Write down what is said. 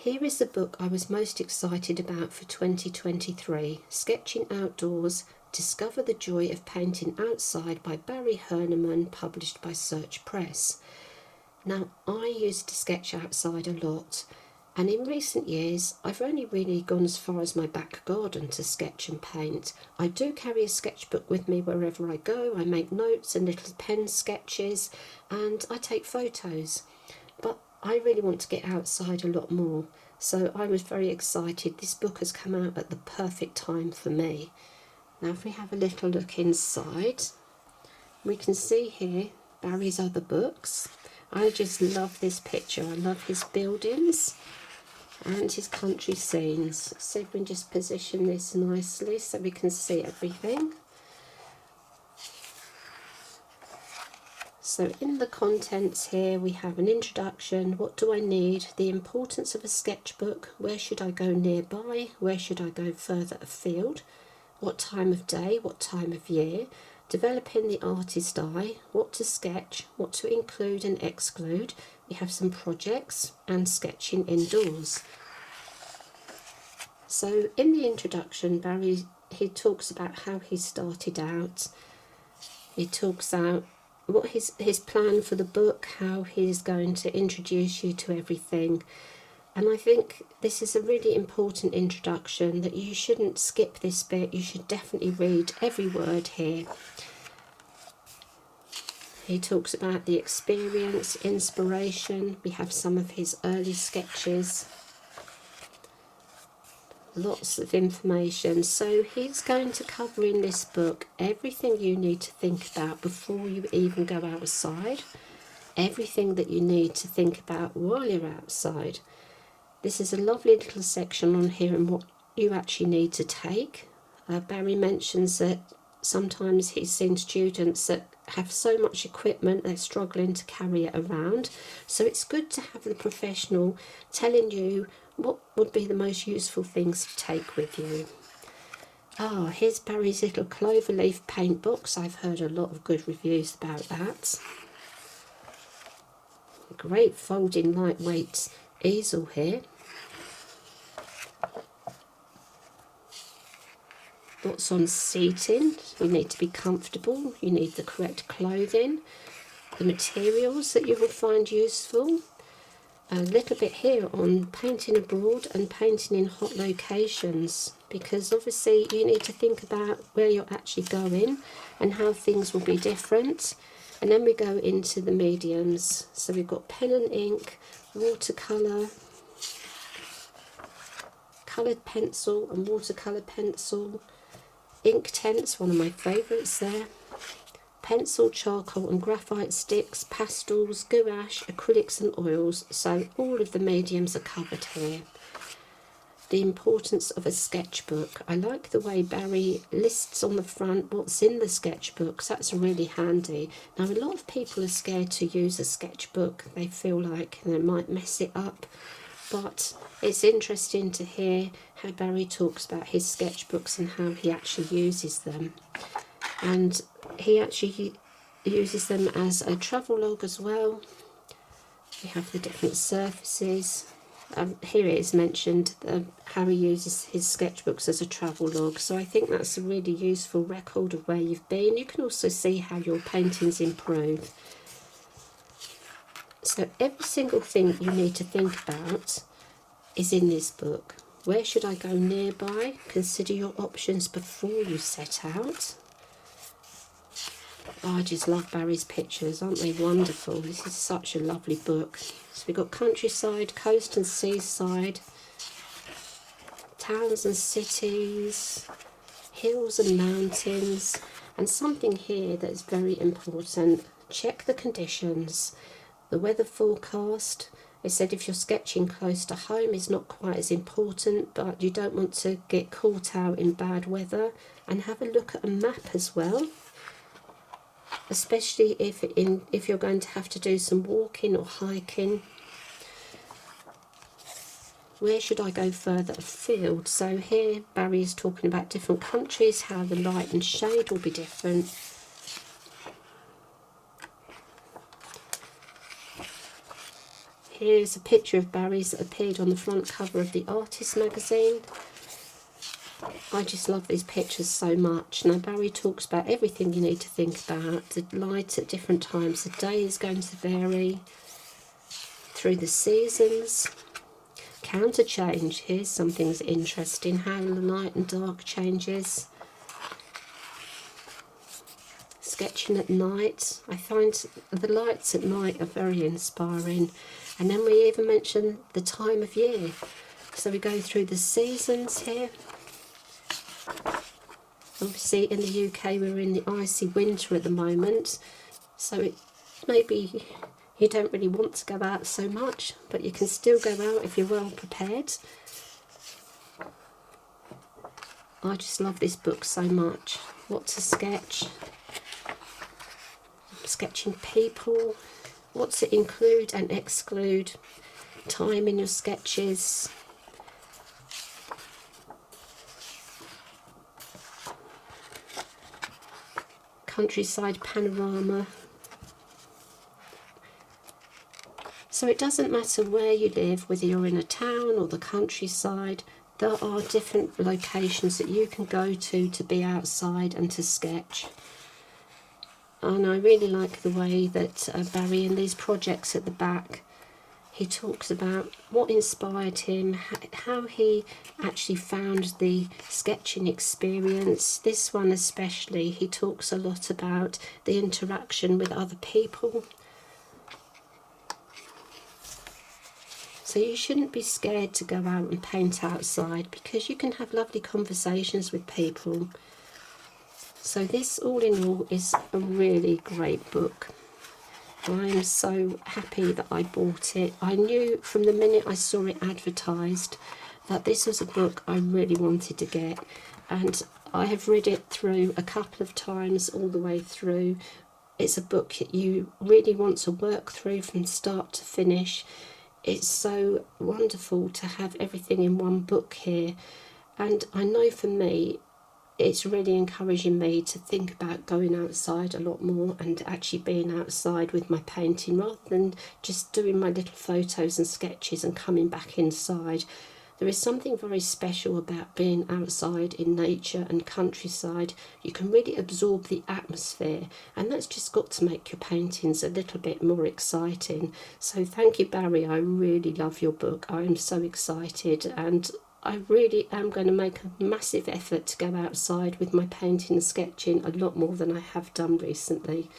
Here is the book I was most excited about for 2023, Sketching Outdoors, Discover the Joy of Painting Outside by Barry Herniman, published by Search Press. Now, I used to sketch outside a lot, and in recent years I've only really gone as far as my back garden to sketch and paint. I do carry a sketchbook with me wherever I go. I make notes and little pen sketches, and I take photos. But I really want to get outside a lot more, so I was very excited. This book has come out at the perfect time for me. Now if we have a little look inside, we can see here Barry's other books. I just love this picture. I love his buildings and his country scenes. So if we can just position this nicely so we can see everything. So in the contents here we have an introduction, what do I need, the importance of a sketchbook, where should I go nearby, where should I go further afield, what time of day, what time of year, developing the artist eye, what to sketch, what to include and exclude. We have some projects and sketching indoors. So in the introduction, Barry, he talks about how he started out. He talks about what his plan for the book, how he's going to introduce you to everything. And I think this is a really important introduction, that you shouldn't skip this bit. You should definitely read every word here. He talks about the experience, inspiration. We have some of his early sketches. Lots of information. So he's going to cover in this book everything you need to think about before you even go outside, everything that you need to think about while you're outside. This is a lovely little section on here and what you actually need to take. Barry mentions that sometimes he's seen students that have so much equipment they're struggling to carry it around. So it's good to have the professional telling you what would be the most useful things to take with you. Here's Barry's little cloverleaf paint box. I've heard a lot of good reviews about that. A great folding lightweight easel here. Lots on seating. You need to be comfortable. You need the correct clothing. The materials that you will find useful. A little bit here on painting abroad and painting in hot locations, because obviously you need to think about where you're actually going and how things will be different. And then we go into the mediums. So we've got pen and ink, watercolour, coloured pencil and watercolour pencil, ink tents, one of my favourites there, pencil, charcoal and graphite sticks, pastels, gouache, acrylics and oils. So all of the mediums are covered here. The importance of a sketchbook. I like the way Barry lists on the front what's in the sketchbooks. That's really handy. Now a lot of people are scared to use a sketchbook. They feel like they might mess it up. But it's interesting to hear how Barry talks about his sketchbooks and how he actually uses them. And he actually uses them as a travel log as well. We have the different surfaces. Here it is mentioned how he uses his sketchbooks as a travel log. So I think that's a really useful record of where you've been. You can also see how your paintings improve. So every single thing you need to think about is in this book. Where should I go nearby? Consider your options before you set out. I just love Barry's pictures, aren't they wonderful? This is such a lovely book. So we've got countryside, coast and seaside, towns and cities, hills and mountains, and something here that is very important. Check the conditions. The weather forecast. It said if you're sketching close to home is not quite as important, but you don't want to get caught out in bad weather. And have a look at a map as well, especially if you're going to have to do some walking or hiking. Where should I go further afield? So here Barry is talking about different countries, how the light and shade will be different. here's a picture of Barry's that appeared on the front cover of the Artist magazine. I just love these pictures so much. Now Barry talks about everything you need to think about. The light at different times. The day is going to vary through the seasons. Counter change. Here's something that's interesting. How the light and dark changes. Sketching at night. I find the lights at night are very inspiring. And then we even mention the time of year. So we go through the seasons here. Obviously in the UK we're in the icy winter at the moment, so it maybe you don't really want to go out so much, but you can still go out if you're well prepared. I just love this book so much. What to sketch. Sketching people. What to include and exclude. Time in your sketches. Countryside panorama. So it doesn't matter where you live, whether you're in a town or the countryside, there are different locations that you can go to be outside and to sketch. And I really like the way that Barry, in these projects at the back, he talks about what inspired him, how he actually found the sketching experience. This one especially, he talks a lot about the interaction with other people. So you shouldn't be scared to go out and paint outside, because you can have lovely conversations with people. So this, all in all, is a really great book. I am so happy that I bought it. I knew from the minute I saw it advertised that this was a book I really wanted to get, and I have read it through a couple of times all the way through. It's a book that you really want to work through from start to finish. It's so wonderful to have everything in one book here, and I know for me it's really encouraging me to think about going outside a lot more and actually being outside with my painting, rather than just doing my little photos and sketches and coming back inside. There is something very special about being outside in nature and countryside. You can really absorb the atmosphere, and that's just got to make your paintings a little bit more exciting. So thank you, Barry. I really love your book. I am so excited, and I really am going to make a massive effort to go outside with my painting and sketching a lot more than I have done recently.